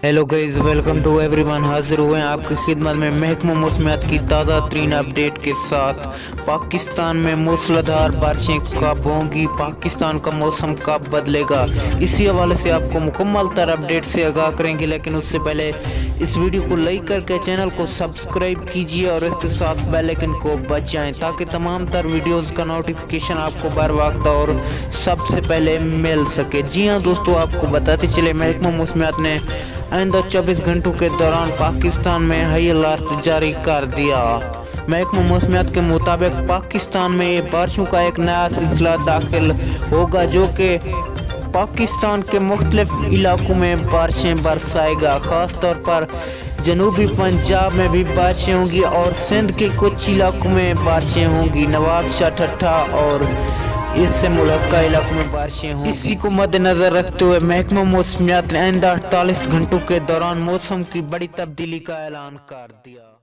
Hello guys, welcome to everyone. हाजिर हुए हैं आपकी खिदमत में महकमा मौसमियात की ताज़ा तरीन अपडेट के साथ। पाकिस्तान में मूसलाधार बारिशें कब होंगी, पाकिस्तान का मौसम कब बदलेगा, इसी हवाले से आपको मुकम्मल तर अपडेट से आगाह करेंगे। लेकिन उससे पहले इस वीडियो को लाइक करके चैनल को सब्सक्राइब कीजिए और इसके साथ बेल आइकन को बजाएं ताकि तमाम तर वीडियोस का नोटिफिकेशन आपको बर वक्त और सबसे पहले मिल सके। जी हाँ दोस्तों, आपको बताते चले महकमा मौसमियात ने आइंदा 24 घंटों के दौरान पाकिस्तान में हाई अलर्ट जारी कर दिया। महकमा मौसमियात के मुताबिक पाकिस्तान में बारिशों का एक नया सिलसिला दाखिल होगा जो कि पाकिस्तान के मुख्तलिफ इलाकों में बारिशें बरसाएगा। ख़ास तौर पर जनूबी पंजाब में भी बारिशें होंगी और सिंध के कुछ इलाकों में बारिशें होंगी। नवाबशाह, ठट्ठा और इससे मुल्का इलाकों में बारिशें होंगी। इसी को मद्देनजर रखते हुए महकमा मौसमियात ने आइंदा 48 घंटों के दौरान मौसम की बड़ी तब्दीली का ऐलान कर दिया।